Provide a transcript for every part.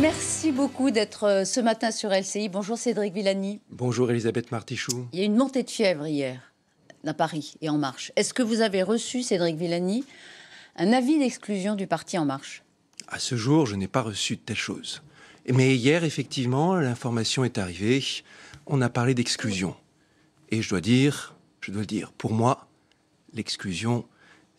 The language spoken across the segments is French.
Merci beaucoup d'être ce matin sur LCI. Bonjour Cédric Villani. Bonjour Elisabeth Martichoux. Il y a une montée de fièvre hier à Paris et En Marche. Est-ce que vous avez reçu, Cédric Villani, un avis d'exclusion du parti En Marche? À ce jour, je n'ai pas reçu de telle chose. Mais hier, effectivement, l'information est arrivée. On a parlé d'exclusion. Et je dois le dire, pour moi, l'exclusion,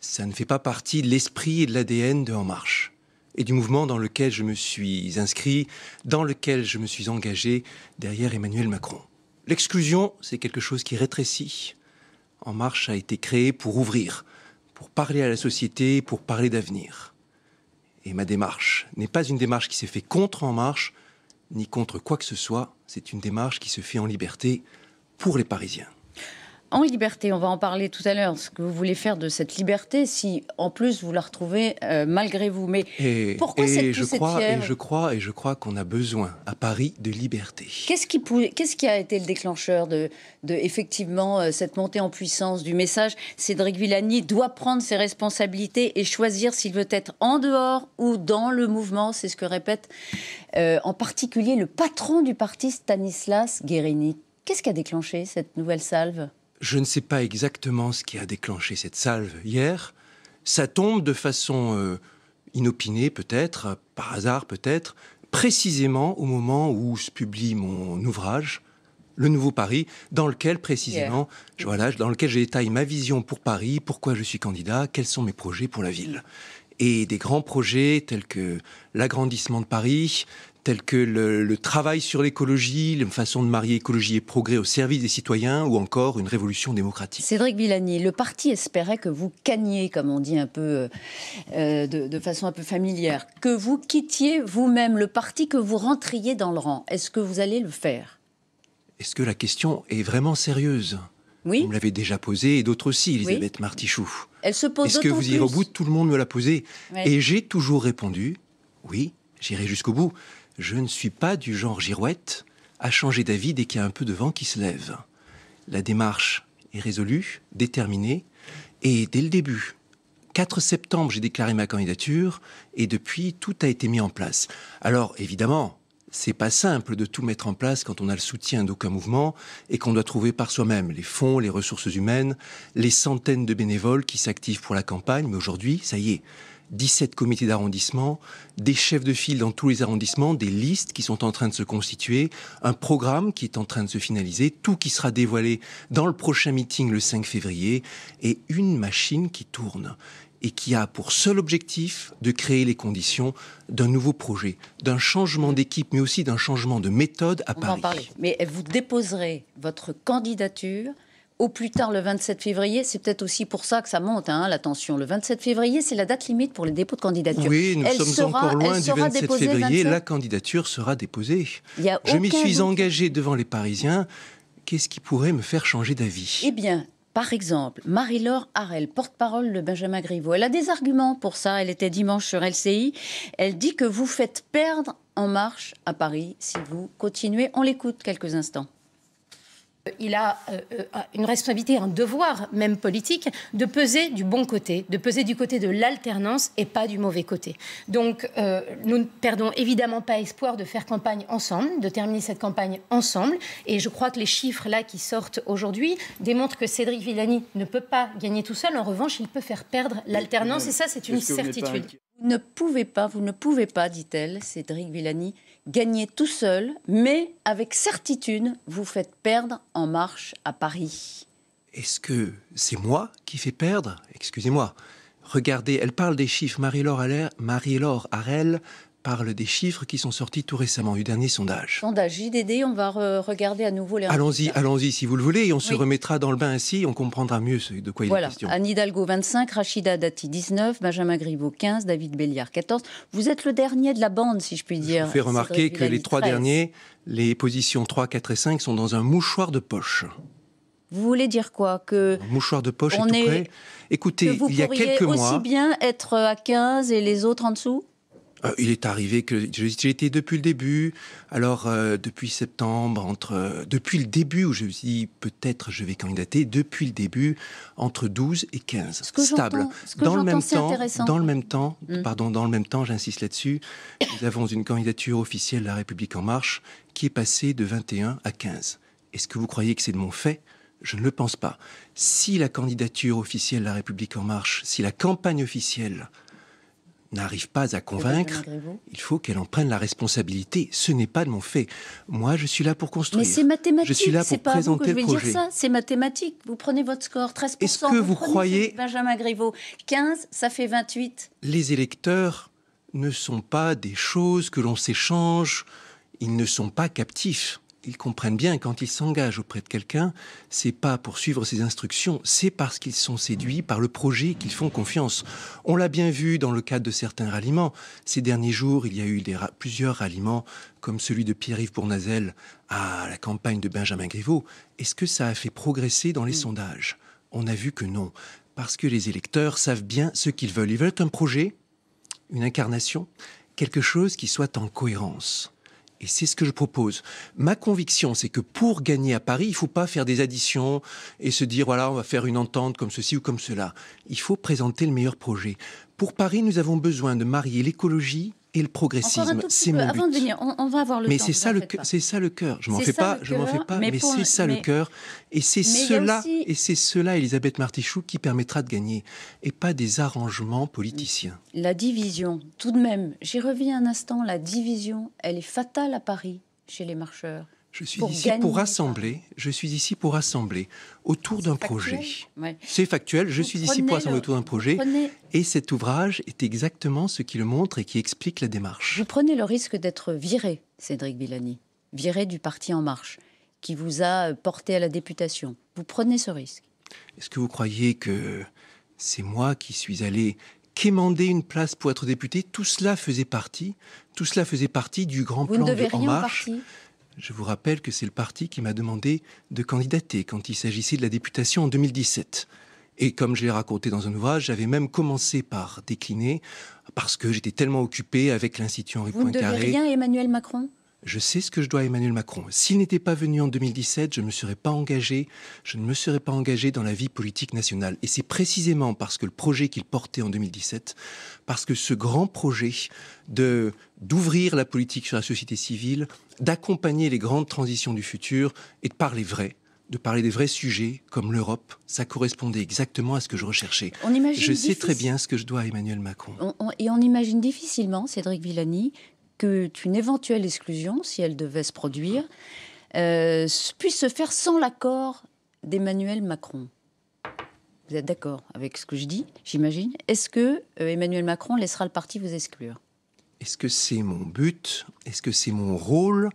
ça ne fait pas partie de l'esprit et de l'ADN de En Marche. Et du mouvement dans lequel je me suis inscrit, dans lequel je me suis engagé derrière Emmanuel Macron. L'exclusion, c'est quelque chose qui rétrécit. En Marche a été créé pour ouvrir, pour parler à la société, pour parler d'avenir. Et ma démarche n'est pas une démarche qui s'est faite contre En Marche, ni contre quoi que ce soit. C'est une démarche qui se fait en liberté pour les Parisiens. En liberté, on va en parler tout à l'heure, ce que vous voulez faire de cette liberté, si en plus vous la retrouvez malgré vous. Mais pourquoi cette fièvre ? Je crois qu'on a besoin à Paris de liberté. Qu'est-ce qui a été le déclencheur de effectivement cette montée en puissance du message ? Cédric Villani doit prendre ses responsabilités et choisir s'il veut être en dehors ou dans le mouvement. C'est ce que répète en particulier le patron du parti, Stanislas Guerini. Qu'est-ce qui a déclenché cette nouvelle salve ? Je ne sais pas exactement ce qui a déclenché cette salve hier. Ça tombe de façon inopinée peut-être, par hasard peut-être, précisément au moment où se publie mon ouvrage, Le Nouveau Paris, dans lequel précisément, dans lequel je détaille ma vision pour Paris, pourquoi je suis candidat, quels sont mes projets pour la ville. Et des grands projets tels que l'agrandissement de Paris, tels que le travail sur l'écologie, la façon de marier écologie et progrès au service des citoyens, ou encore une révolution démocratique. Cédric Villani, le parti espérait que vous cagniez, comme on dit un peu de façon un peu familière, que vous quittiez vous-même le parti, que vous rentriez dans le rang. Est-ce que vous allez le faire ? Est-ce que la question est vraiment sérieuse ? Oui. Vous me l'avez déjà posée, et d'autres aussi, Elisabeth Martichoux. Elle se pose Est-ce que vous irez au bout ? Tout le monde me l'a posée. Oui. Et j'ai toujours répondu, oui, j'irai jusqu'au bout. Je ne suis pas du genre girouette à changer d'avis dès qu'il y a un peu de vent qui se lève. La démarche est résolue, déterminée, et dès le début, 4 septembre, j'ai déclaré ma candidature, et depuis, tout a été mis en place. Alors, évidemment, c'est pas simple de tout mettre en place quand on a le soutien d'aucun mouvement et qu'on doit trouver par soi-même les fonds, les ressources humaines, les centaines de bénévoles qui s'activent pour la campagne. Mais aujourd'hui, ça y est, 17 comités d'arrondissement, des chefs de file dans tous les arrondissements, des listes qui sont en train de se constituer, un programme qui est en train de se finaliser, tout qui sera dévoilé dans le prochain meeting le 5 février, et une machine qui tourne et qui a pour seul objectif de créer les conditions d'un nouveau projet, d'un changement d'équipe, mais aussi d'un changement de méthode à Paris. On va en parler. Mais vous déposerez votre candidature au plus tard le 27 février, c'est peut-être aussi pour ça que ça monte, la tension. Le 27 février, c'est la date limite pour le dépôt de candidature. Oui, nous sommes encore loin du 27 février. La candidature sera déposée. Je m'y suis engagé devant les Parisiens. Qu'est-ce qui pourrait me faire changer d'avis ? Eh bien, par exemple, Marie-Laure Harel, porte-parole de Benjamin Griveaux, elle a des arguments pour ça. Elle était dimanche sur LCI. Elle dit que vous faites perdre En Marche à Paris si vous continuez. On l'écoute quelques instants. Il a une responsabilité, un devoir même politique, de peser du bon côté, de peser du côté de l'alternance et pas du mauvais côté. Donc nous ne perdons évidemment pas espoir de faire campagne ensemble, de terminer cette campagne ensemble. Et je crois que les chiffres là qui sortent aujourd'hui démontrent que Cédric Villani ne peut pas gagner tout seul. En revanche, il peut faire perdre l'alternance et ça, c'est une certitude. Vous ne pouvez pas, dit-elle, Cédric Villani, gagner tout seul, mais avec certitude, vous faites perdre En Marche à Paris. Est-ce que c'est moi qui fais perdre ? Excusez-moi. Regardez, elle parle des chiffres. Marie-Laure Harel parle des chiffres qui sont sortis tout récemment, du dernier sondage. Sondage JDD, on va regarder à nouveau les résultats. Allons-y si vous le voulez, et on se remettra dans le bain ainsi, on comprendra mieux de quoi il est question. Anne Hidalgo 25, Rachida Dati 19, Benjamin Griveaux 15, David Béliard 14. Vous êtes le dernier de la bande, si je puis dire. Je vous fais remarquer que les 3 derniers, les positions 3, 4 et 5, sont dans un mouchoir de poche. Vous voulez dire quoi ? Que un mouchoir de poche est tout près. Écoutez, il y a quelques mois... Vous pourriez aussi bien être à 15 et les autres en dessous ? Il est arrivé que j'ai été depuis le début. Alors, depuis septembre, depuis le début où je me suis dit peut-être je vais candidater, depuis le début, entre 12 et 15. Stable. Dans le même temps, j'insiste là-dessus, nous avons une candidature officielle de La République En Marche qui est passée de 21 à 15. Est-ce que vous croyez que c'est de mon fait ? Je ne le pense pas. Si la candidature officielle de La République En Marche, si la campagne officielle n'arrive pas à convaincre, il faut qu'elle en prenne la responsabilité. Ce n'est pas de mon fait. Moi, je suis là pour construire. Mais c'est mathématique. Je suis là pour présenter le projet. Dire ça. C'est mathématique. Vous prenez votre score, 13%. Est-ce que vous croyez... Benjamin Griveaux, 15, ça fait 28. Les électeurs ne sont pas des choses que l'on s'échange. Ils ne sont pas captifs. Ils comprennent bien, quand ils s'engagent auprès de quelqu'un, c'est pas pour suivre ses instructions, c'est parce qu'ils sont séduits par le projet qu'ils font confiance. On l'a bien vu dans le cadre de certains ralliements. Ces derniers jours, il y a eu plusieurs ralliements, comme celui de Pierre-Yves Bournazel à la campagne de Benjamin Griveaux. Est-ce que ça a fait progresser dans les sondages ? On a vu que non, parce que les électeurs savent bien ce qu'ils veulent. Ils veulent un projet, une incarnation, quelque chose qui soit en cohérence. Et c'est ce que je propose. Ma conviction, c'est que pour gagner à Paris, il ne faut pas faire des additions et se dire, voilà, on va faire une entente comme ceci ou comme cela. Il faut présenter le meilleur projet. Pour Paris, nous avons besoin de marier l'écologie et le progressisme. C'est mon but. Avant de venir, on va avoir le temps. Mais c'est ça le cœur. Je m'en fais pas, mais c'est ça le cœur. Et c'est cela, Elisabeth Martichoux, qui permettra de gagner. Et pas des arrangements politiciens. La division, tout de même, j'y reviens un instant, la division, elle est fatale à Paris, chez les marcheurs. Je suis ici pour rassembler autour d'un projet. Ouais. C'est factuel, je suis ici pour rassembler autour d'un projet. Et cet ouvrage est exactement ce qui le montre et qui explique la démarche. Vous prenez le risque d'être viré, Cédric Villani, viré du parti En Marche, qui vous a porté à la députation. Vous prenez ce risque. Est-ce que vous croyez que c'est moi qui suis allé quémander une place pour être député ? Tout cela faisait partie du grand plan de En Marche. Je vous rappelle que c'est le parti qui m'a demandé de candidater quand il s'agissait de la députation en 2017. Et comme je l'ai raconté dans un ouvrage, j'avais même commencé par décliner parce que j'étais tellement occupé avec l'Institut Henri Poincaré. Vous ne devez rien à Emmanuel Macron ? Je sais ce que je dois à Emmanuel Macron. S'il n'était pas venu en 2017, je ne me serais pas engagé dans la vie politique nationale. Et c'est précisément parce que le projet qu'il portait en 2017, parce que ce grand projet d'ouvrir la politique sur la société civile, d'accompagner les grandes transitions du futur et de parler des vrais sujets comme l'Europe, ça correspondait exactement à ce que je recherchais. Je sais très bien ce que je dois à Emmanuel Macron. Et on imagine difficilement, Cédric Villani, qu'une éventuelle exclusion, si elle devait se produire, puisse se faire sans l'accord d'Emmanuel Macron. Vous êtes d'accord avec ce que je dis, j'imagine ? Est-ce que Emmanuel Macron laissera le parti vous exclure ? Est-ce que c'est mon but ? Est-ce que c'est mon rôle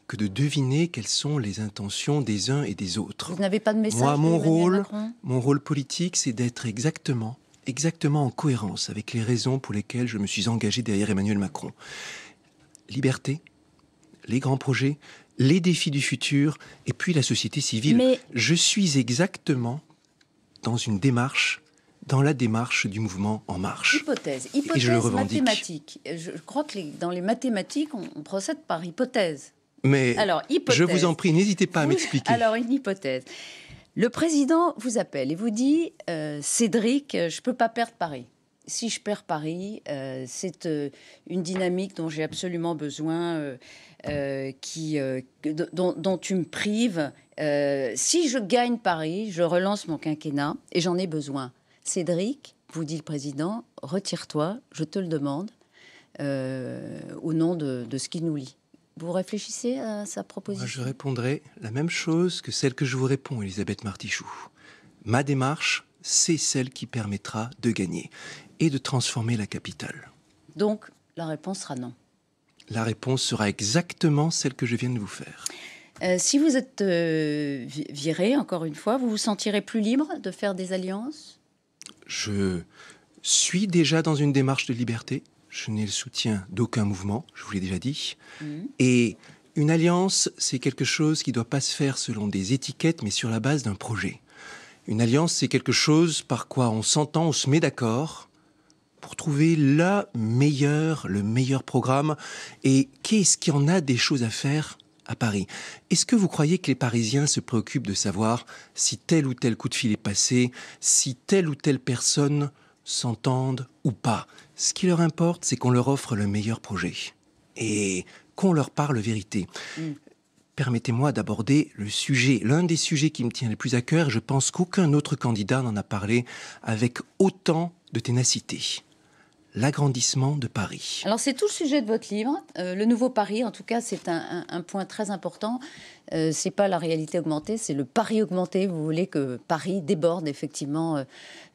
que de deviner quelles sont les intentions des uns et des autres ? Vous n'avez pas de message Moi, Macron ? mon rôle politique, c'est d'être exactement en cohérence avec les raisons pour lesquelles je me suis engagé derrière Emmanuel Macron. Liberté, les grands projets, les défis du futur, et puis la société civile. Mais... Je suis exactement dans la démarche du mouvement En Marche. Hypothèse et je le revendique. Mathématique. Je crois que dans les mathématiques, on procède par hypothèse. Mais alors, hypothèse. Je vous en prie, n'hésitez pas à m'expliquer. Alors, une hypothèse. Le président vous appelle et vous dit Cédric, je ne peux pas perdre Paris. Si je perds Paris, c'est une dynamique dont j'ai absolument besoin, dont tu me prives. Si je gagne Paris, je relance mon quinquennat et j'en ai besoin. Cédric, vous dit le président, retire-toi, je te le demande, au nom de ce qui nous lie. Vous réfléchissez à sa proposition ? Moi, je répondrai la même chose que celle que je vous réponds, Elisabeth Martichoux. Ma démarche, c'est celle qui permettra de gagner et de transformer la capitale. Donc, la réponse sera non. La réponse sera exactement celle que je viens de vous faire. Si vous êtes viré, encore une fois, vous vous sentirez plus libre de faire des alliances ? Je suis déjà dans une démarche de liberté. Je n'ai le soutien d'aucun mouvement, je vous l'ai déjà dit. Et une alliance, c'est quelque chose qui ne doit pas se faire selon des étiquettes, mais sur la base d'un projet. Une alliance, c'est quelque chose par quoi on s'entend, on se met d'accord pour trouver le meilleur programme. Et qu'est-ce qu'il y en a des choses à faire à Paris? Est-ce que vous croyez que les Parisiens se préoccupent de savoir si tel ou tel coup de fil est passé, si telle ou telle personne s'entendent ou pas? Ce qui leur importe, c'est qu'on leur offre le meilleur projet et qu'on leur parle vérité. Permettez-moi d'aborder le sujet, l'un des sujets qui me tient le plus à cœur. Je pense qu'aucun autre candidat n'en a parlé avec autant de ténacité. L'agrandissement de Paris. Alors c'est tout le sujet de votre livre, le nouveau Paris. En tout cas, c'est un point très important. C'est pas la réalité augmentée, c'est le Paris augmenté. Vous voulez que Paris déborde effectivement.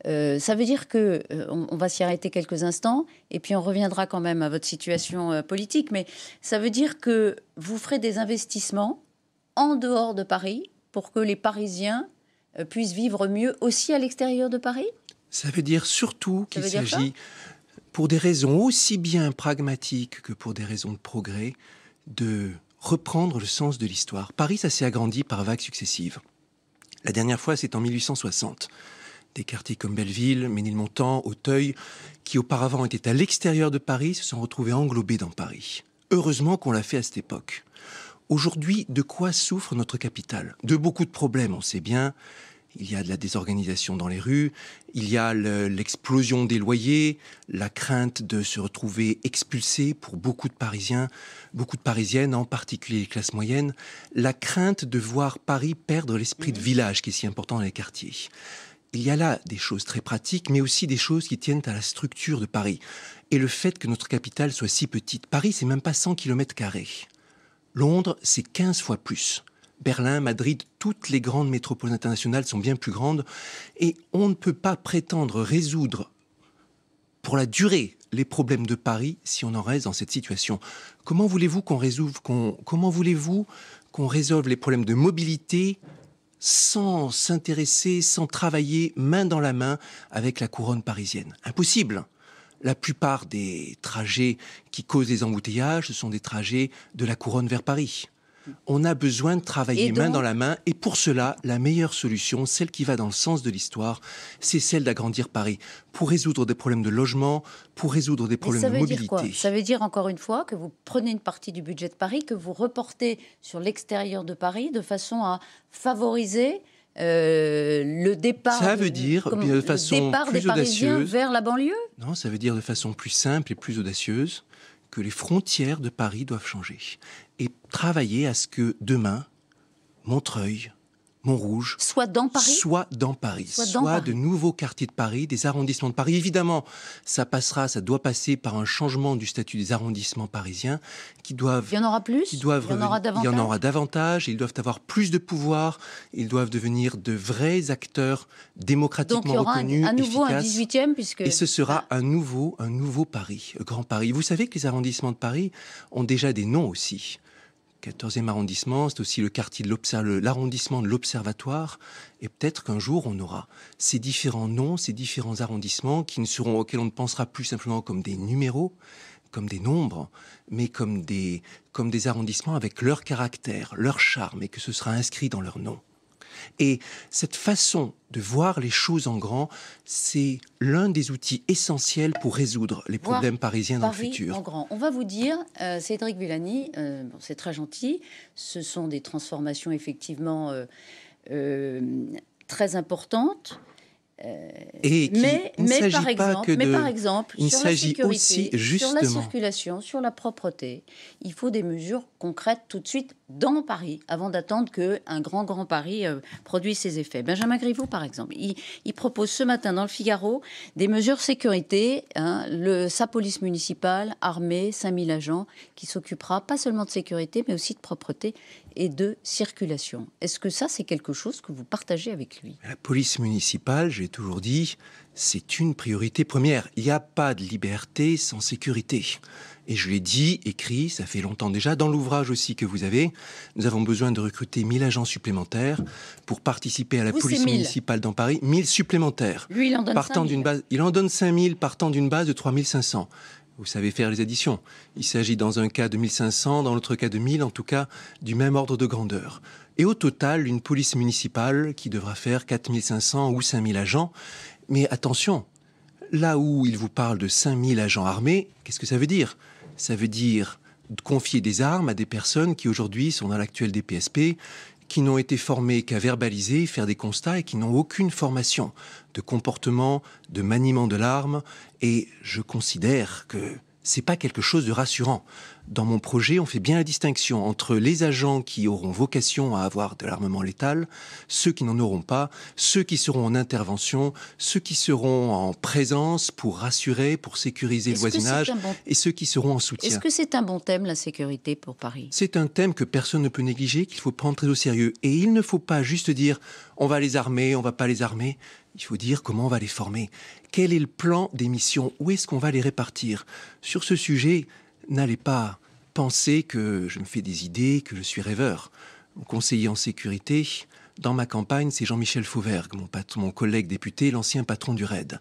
Ça veut dire que on va s'y arrêter quelques instants et puis on reviendra quand même à votre situation politique. Mais ça veut dire que vous ferez des investissements en dehors de Paris pour que les Parisiens puissent vivre mieux aussi à l'extérieur de Paris. Ça veut dire surtout qu'il s'agit, pour des raisons aussi bien pragmatiques que pour des raisons de progrès, de reprendre le sens de l'histoire. Paris, ça s'est agrandi par vagues successives. La dernière fois, c'est en 1860. Des quartiers comme Belleville, Ménilmontant, Auteuil, qui auparavant étaient à l'extérieur de Paris, se sont retrouvés englobés dans Paris. Heureusement qu'on l'a fait à cette époque. Aujourd'hui, de quoi souffre notre capitale? De beaucoup de problèmes, on sait bien. Il y a de la désorganisation dans les rues, il y a l'explosion des loyers, la crainte de se retrouver expulsé pour beaucoup de Parisiens, beaucoup de Parisiennes, en particulier les classes moyennes, la crainte de voir Paris perdre l'esprit de village qui est si important dans les quartiers. Il y a là des choses très pratiques, mais aussi des choses qui tiennent à la structure de Paris. Et le fait que notre capitale soit si petite. Paris, c'est même pas 100 km². Londres, c'est 15 fois plus. Berlin, Madrid, toutes les grandes métropoles internationales sont bien plus grandes et on ne peut pas prétendre résoudre pour la durée les problèmes de Paris si on en reste dans cette situation. Comment voulez-vous qu'on résolve les problèmes de mobilité sans s'intéresser, sans travailler main dans la main avec la couronne parisienne? Impossible. La plupart des trajets qui causent des embouteillages, ce sont des trajets de la couronne vers Paris. On a besoin de travailler main dans la main et pour cela, la meilleure solution, celle qui va dans le sens de l'histoire, c'est celle d'agrandir Paris pour résoudre des problèmes de logement, pour résoudre des problèmes de mobilité. Ça veut dire encore une fois que vous prenez une partie du budget de Paris, que vous reportez sur l'extérieur de Paris de façon à favoriser le départ, ça veut dire de façon plus des Parisiens audacieuse vers la banlieue? Non, ça veut dire de façon plus simple et plus audacieuse que les frontières de Paris doivent changer et travailler à ce que demain, Montreuil, Montrouge, soit dans Paris, soit de nouveaux quartiers de Paris, des arrondissements de Paris. Évidemment, ça doit passer par un changement du statut des arrondissements parisiens qui doivent... Il y en aura plus? Il y en aura davantage. Ils doivent avoir plus de pouvoir. Ils doivent devenir de vrais acteurs démocratiquement reconnus, à nouveau efficaces. Un 18e, puisque... Et ce sera un nouveau Paris, Grand Paris. Vous savez que les arrondissements de Paris ont déjà des noms aussi. 14e arrondissement, c'est aussi le quartier de l'arrondissement de l'Observatoire. Et peut-être qu'un jour, on aura ces différents noms, ces différents arrondissements auxquels on ne pensera plus simplement comme des numéros, comme des nombres, mais comme des arrondissements avec leur caractère, leur charme, et que ce sera inscrit dans leur nom. Et cette façon de voir les choses en grand, c'est l'un des outils essentiels pour résoudre les problèmes parisiens dans le futur. En grand. On va vous dire, Cédric Villani, c'est très gentil, ce sont des transformations effectivement très importantes. Mais par exemple, sur la sécurité, sur la circulation, sur la propreté, il faut des mesures concrètes tout de suite dans Paris, avant d'attendre qu'un grand Paris produise ses effets. Benjamin Griveaux, par exemple, il propose ce matin dans le Figaro des mesures sécurité, sa police municipale, armée, 5000 agents, qui s'occupera pas seulement de sécurité, mais aussi de propreté et de circulation. Est-ce que ça, c'est quelque chose que vous partagez avec lui? La police municipale, j'ai toujours dit, c'est une priorité première. Il n'y a pas de liberté sans sécurité. Et je l'ai dit, écrit, ça fait longtemps déjà, dans l'ouvrage aussi que vous avez, nous avons besoin de recruter 1000 agents supplémentaires pour participer à la police municipale dans Paris. 1000 supplémentaires. Lui, il en donne 5000. Il en donne 5000 partant d'une base de 3500. Vous savez faire les additions. Il s'agit dans un cas de 1500, dans l'autre cas de 1000, en tout cas du même ordre de grandeur. Et au total, une police municipale qui devra faire 4500 ou 5000 agents. Mais attention, Là où il vous parle de 5000 agents armés, qu'est-ce que ça veut dire? Ça veut dire confier des armes à des personnes qui aujourd'hui sont dans l'actuel DPSP, qui n'ont été formés qu'à verbaliser, faire des constats et qui n'ont aucune formation de comportement, de maniement de l'arme. Et je considère que c'est pas quelque chose de rassurant. Dans mon projet, on fait bien la distinction entre les agents qui auront vocation à avoir de l'armement létal, ceux qui n'en auront pas, ceux qui seront en intervention, ceux qui seront en présence pour rassurer, pour sécuriser le voisinage, et ceux qui seront en soutien. Est-ce que c'est un bon thème, la sécurité, pour Paris? C'est un thème que personne ne peut négliger, qu'il faut prendre très au sérieux. Et il ne faut pas juste dire « on va les armer, on va pas les armer ». Il faut dire comment on va les former. Quel est le plan des missions? Où est-ce qu'on va les répartir? Sur ce sujet, n'allez pas penser que je me fais des idées, que je suis rêveur. Mon conseiller en sécurité, dans ma campagne, c'est Jean-Michel Fauvergue, mon collègue député, l'ancien patron du RAID.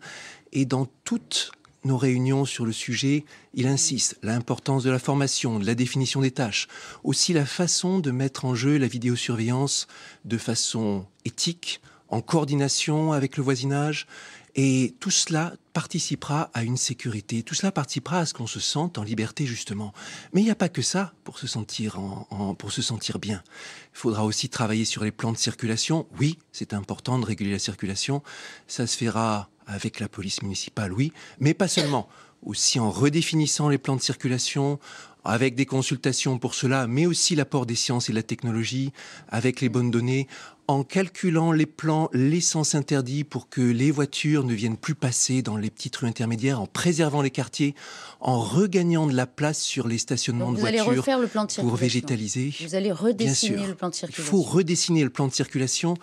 Et dans toutes nos réunions sur le sujet, il insiste l'importance de la formation, de la définition des tâches, aussi la façon de mettre en jeu la vidéosurveillance de façon éthique, en coordination avec le voisinage. Et tout cela participera à une sécurité, tout cela participera à ce qu'on se sente en liberté, justement. Mais il n'y a pas que ça pour se sentir, pour se sentir bien. Il faudra aussi travailler sur les plans de circulation. Oui, c'est important de réguler la circulation. Ça se fera avec la police municipale, oui, mais pas seulement. Aussi en redéfinissant les plans de circulation, avec des consultations pour cela, mais aussi l'apport des sciences et de la technologie, avec les bonnes données, en calculant les plans, les sens interdits pour que les voitures ne viennent plus passer dans les petites rues intermédiaires, en préservant les quartiers, en regagnant de la place sur les stationnements de voitures. Vous allez refaire le plan de circulation. Pour végétaliser. Vous allez redessiner le plan de circulation. Il faut redessiner le plan de circulation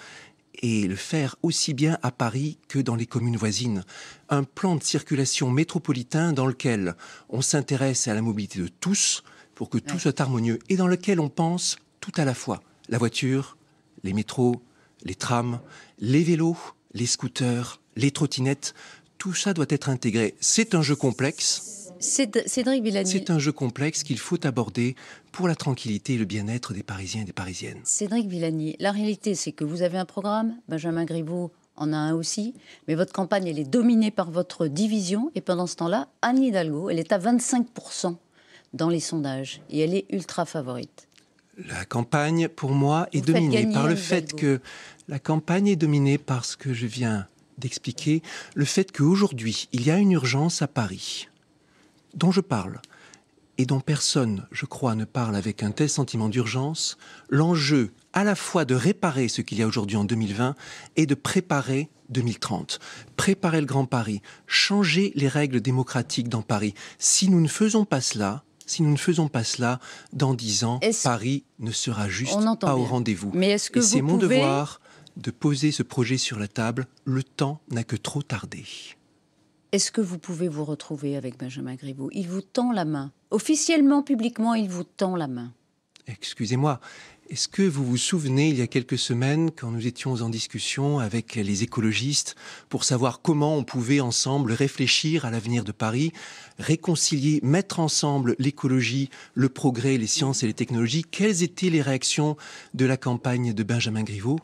et le faire aussi bien à Paris que dans les communes voisines. Un plan de circulation métropolitain dans lequel on s'intéresse à la mobilité de tous pour que tout soit harmonieux et dans lequel on pense tout à la fois. La voiture, les métros, les trams, les vélos, les scooters, les trottinettes, tout ça doit être intégré. C'est un jeu complexe. Cédric Villani. C'est un jeu complexe qu'il faut aborder pour la tranquillité et le bien-être des Parisiens et des Parisiennes. Cédric Villani, la réalité, c'est que vous avez un programme, Benjamin Griveaux en a un aussi, mais votre campagne, elle est dominée par votre division, et pendant ce temps-là, Anne Hidalgo, elle est à 25% dans les sondages, et elle est ultra favorite. La campagne, pour moi, est dominée par le fait que la campagne est dominée par ce que je viens d'expliquer, le fait qu'aujourd'hui, il y a une urgence à Paris dont je parle, et dont personne, je crois, ne parle avec un tel sentiment d'urgence, l'enjeu à la fois de réparer ce qu'il y a aujourd'hui en 2020 et de préparer 2030. Préparer le Grand Paris, changer les règles démocratiques dans Paris. Si nous ne faisons pas cela, dans 10 ans, Paris ne sera juste pas au rendez-vous. Mais est-ce que c'est mon devoir de poser ce projet sur la table. Le temps n'a que trop tardé. Est-ce que vous pouvez vous retrouver avec Benjamin Griveaux? Il vous tend la main. Officiellement, publiquement, il vous tend la main. Excusez-moi, est-ce que vous vous souvenez, il y a quelques semaines, quand nous étions en discussion avec les écologistes pour savoir comment on pouvait ensemble réfléchir à l'avenir de Paris, réconcilier, mettre ensemble l'écologie, le progrès, les sciences et les technologies? Quelles étaient les réactions de la campagne de Benjamin Griveaux?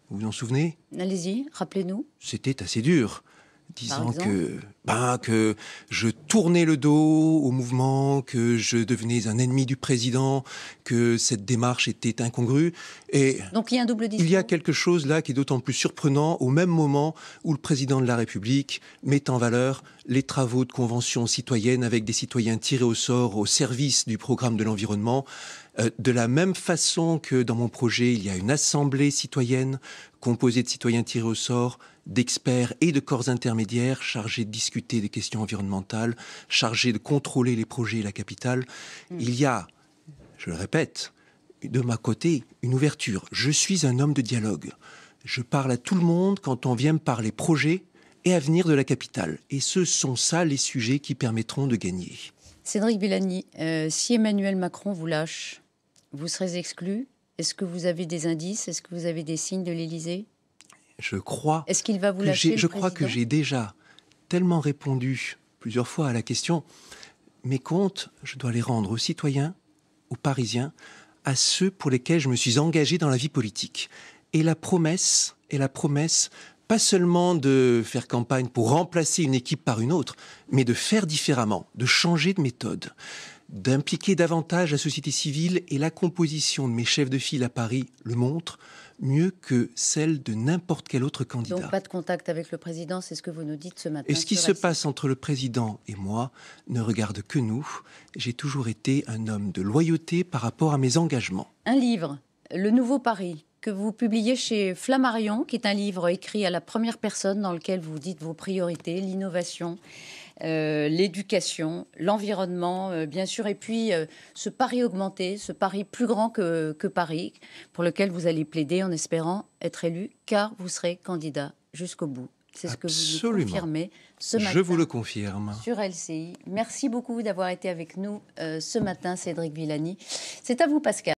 Vous vous en souvenez? Allez-y, rappelez-nous. C'était assez dur. Disant que je tournais le dos au mouvement, que je devenais un ennemi du président, que cette démarche était incongrue. Et donc il y a un double discours. Il y a quelque chose là qui est d'autant plus surprenant au même moment où le président de la République met en valeur les travaux de convention citoyenne avec des citoyens tirés au sort au service du programme de l'environnement. De la même façon que dans mon projet, il y a une assemblée citoyenne composée de citoyens tirés au sort, d'experts et de corps intermédiaires chargés de discuter des questions environnementales, chargés de contrôler les projets et la capitale. Il y a, je le répète, de ma côté, une ouverture. Je suis un homme de dialogue. Je parle à tout le monde quand on vient me parler projet et avenir de la capitale. Et ce sont ça les sujets qui permettront de gagner. Cédric Villani, si Emmanuel Macron vous lâche, vous serez exclu? Est-ce que vous avez des indices? Est-ce que vous avez des signes de l'Élysée? Je crois. Est-ce qu'il va vous lâcher? Je crois que j'ai déjà tellement répondu plusieurs fois à la question. Mes comptes, je dois les rendre aux citoyens, aux Parisiens, à ceux pour lesquels je me suis engagé dans la vie politique. Et la promesse pas seulement de faire campagne pour remplacer une équipe par une autre, mais de faire différemment, de changer de méthode, d'impliquer davantage la société civile, et la composition de mes chefs de file à Paris le montre mieux que celle de n'importe quel autre candidat. Donc pas de contact avec le président, c'est ce que vous nous dites ce matin. Et ce qui se passe entre le président et moi ne regarde que nous. J'ai toujours été un homme de loyauté par rapport à mes engagements. Un livre, Le Nouveau Paris, que vous publiez chez Flammarion, qui est un livre écrit à la première personne dans lequel vous dites vos priorités, l'innovation, l'éducation, l'environnement, bien sûr, et puis ce pari augmenté, ce pari plus grand que Paris, pour lequel vous allez plaider en espérant être élu, car vous serez candidat jusqu'au bout. C'est ce que vous nous confirmez ce matin. Je vous le confirme. Sur LCI. Merci beaucoup d'avoir été avec nous ce matin, Cédric Villani. C'est à vous, Pascal.